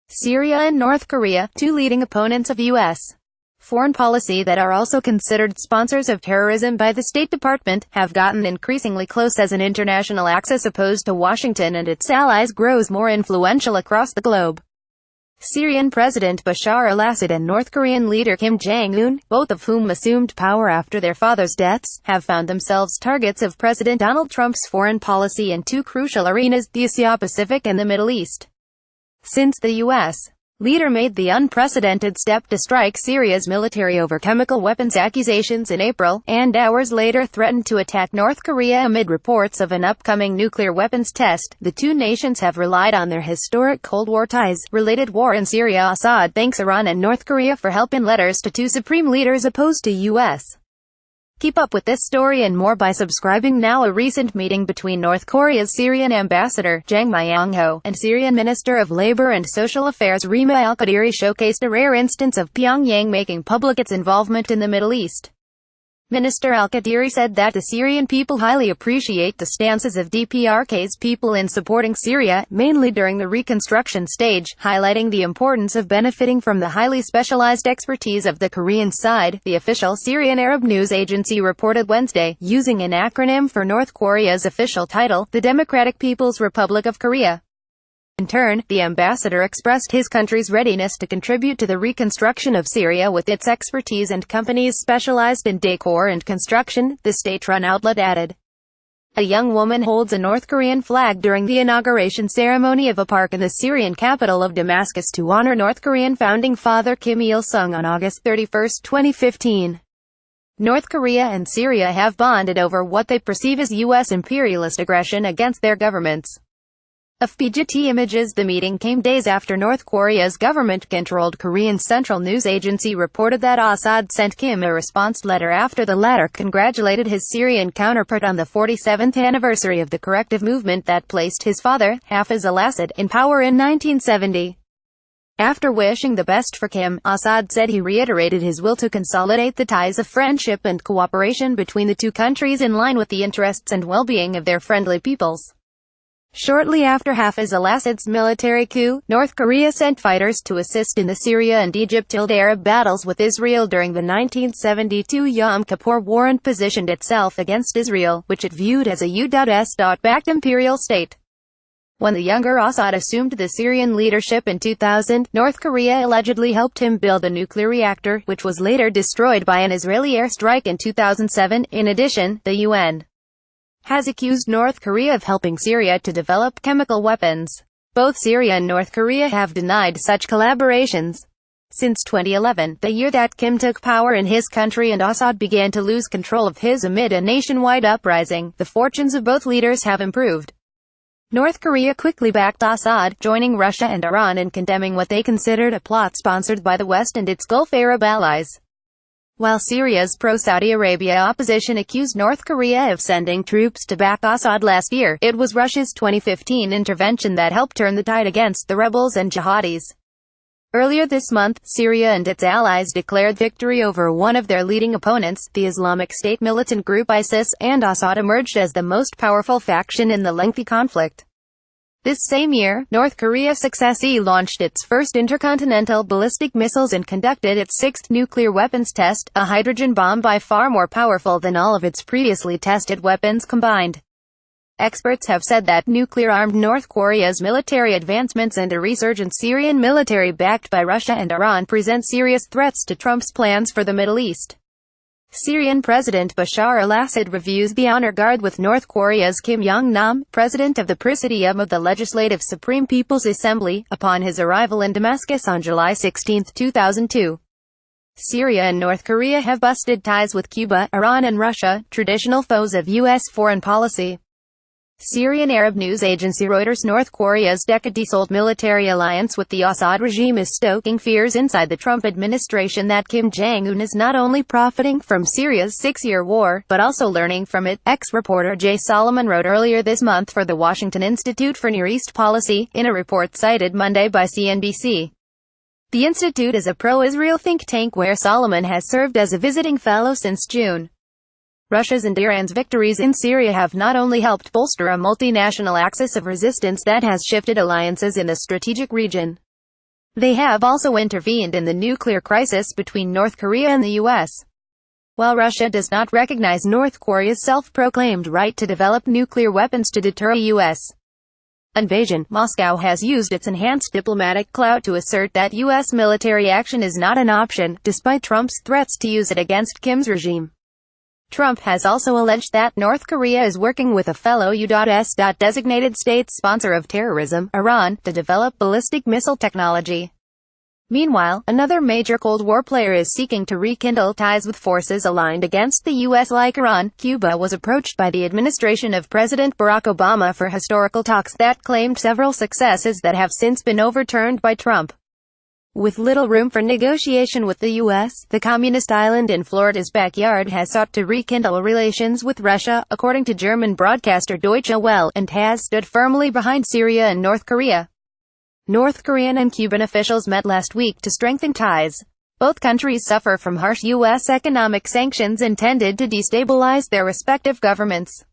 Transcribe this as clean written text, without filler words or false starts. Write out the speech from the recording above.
Syria and North Korea, two leading opponents of U.S. foreign policy that are also considered sponsors of terrorism by the State Department, have gotten increasingly close as an international axis opposed to Washington and its allies grows more influential across the globe. Syrian President Bashar al-Assad and North Korean leader Kim Jong-un, both of whom assumed power after their fathers' deaths, have found themselves targets of President Donald Trump's foreign policy in two crucial arenas, the Asia-Pacific and the Middle East. Since the U.S. leader made the unprecedented step to strike Syria's military over chemical weapons accusations in April, and hours later threatened to attack North Korea amid reports of an upcoming nuclear weapons test, the two nations have relied on their historic Cold War ties. Related war in Syria. Assad thanks Iran and North Korea for help in letters to two supreme leaders opposed to U.S. Keep up with this story and more by subscribing now. A recent meeting between North Korea's Syrian ambassador, Jang Myung-ho, and Syrian Minister of Labor and Social Affairs, Rima al-Qadiri, showcased a rare instance of Pyongyang making public its involvement in the Middle East. Minister al-Qadiri said that the Syrian people highly appreciate the stances of DPRK's people in supporting Syria, mainly during the reconstruction stage, highlighting the importance of benefiting from the highly specialized expertise of the Korean side, the official Syrian Arab news agency reported Wednesday, using an acronym for North Korea's official title, the Democratic People's Republic of Korea. In turn, the ambassador expressed his country's readiness to contribute to the reconstruction of Syria with its expertise and companies specialized in decor and construction, the state-run outlet added. A young woman holds a North Korean flag during the inauguration ceremony of a park in the Syrian capital of Damascus to honor North Korean founding father Kim Il-sung on August 31, 2015. North Korea and Syria have bonded over what they perceive as U.S. imperialist aggression against their governments. FPGT images. The meeting came days after North Korea's government-controlled Korean Central News Agency reported that Assad sent Kim a response letter after the latter congratulated his Syrian counterpart on the 47th anniversary of the corrective movement that placed his father, Hafiz al-Assad, in power in 1970. After wishing the best for Kim, Assad said he reiterated his will to consolidate the ties of friendship and cooperation between the two countries in line with the interests and well-being of their friendly peoples. Shortly after Hafiz al-Assad's military coup, North Korea sent fighters to assist in the Syria and Egypt-Arab battles with Israel during the 1972 Yom Kippur War and positioned itself against Israel, which it viewed as a U.S.-backed imperial state. When the younger Assad assumed the Syrian leadership in 2000, North Korea allegedly helped him build a nuclear reactor, which was later destroyed by an Israeli airstrike in 2007. In addition, the UN has accused North Korea of helping Syria to develop chemical weapons. Both Syria and North Korea have denied such collaborations. Since 2011, the year that Kim took power in his country and Assad began to lose control of his amid a nationwide uprising, the fortunes of both leaders have improved. North Korea quickly backed Assad, joining Russia and Iran in condemning what they considered a plot sponsored by the West and its Gulf Arab allies. While Syria's pro-Saudi Arabia opposition accused North Korea of sending troops to back Assad last year, it was Russia's 2015 intervention that helped turn the tide against the rebels and jihadis. Earlier this month, Syria and its allies declared victory over one of their leading opponents, the Islamic State militant group ISIS, and Assad emerged as the most powerful faction in the lengthy conflict. This same year, North Korea successfully launched its first intercontinental ballistic missiles and conducted its sixth nuclear weapons test, a hydrogen bomb by far more powerful than all of its previously tested weapons combined. Experts have said that nuclear-armed North Korea's military advancements and a resurgent Syrian military backed by Russia and Iran present serious threats to Trump's plans for the Middle East. Syrian President Bashar al-Assad reviews the honor guard with North Korea's Kim Jong-nam, president of the Presidium of the Legislative Supreme People's Assembly, upon his arrival in Damascus on July 16, 2002. Syria and North Korea have busted ties with Cuba, Iran and Russia, traditional foes of U.S. foreign policy. Syrian Arab news agency Reuters. North Korea's decade-old military alliance with the Assad regime is stoking fears inside the Trump administration that Kim Jong-un is not only profiting from Syria's six-year war, but also learning from it, ex-reporter Jay Solomon wrote earlier this month for the Washington Institute for Near East Policy, in a report cited Monday by CNBC. The institute is a pro-Israel think tank where Solomon has served as a visiting fellow since June. Russia's and Iran's victories in Syria have not only helped bolster a multinational axis of resistance that has shifted alliances in the strategic region. They have also intervened in the nuclear crisis between North Korea and the U.S. While Russia does not recognize North Korea's self-proclaimed right to develop nuclear weapons to deter a U.S. invasion, Moscow has used its enhanced diplomatic clout to assert that U.S. military action is not an option, despite Trump's threats to use it against Kim's regime. Trump has also alleged that North Korea is working with a fellow U.S. designated state sponsor of terrorism, Iran, to develop ballistic missile technology. Meanwhile, another major Cold War player is seeking to rekindle ties with forces aligned against the U.S. like Iran. Cuba was approached by the administration of President Barack Obama for historical talks that claimed several successes that have since been overturned by Trump. With little room for negotiation with the U.S., the communist island in Florida's backyard has sought to rekindle relations with Russia, according to German broadcaster Deutsche Welle, and has stood firmly behind Syria and North Korea. North Korean and Cuban officials met last week to strengthen ties. Both countries suffer from harsh U.S. economic sanctions intended to destabilize their respective governments.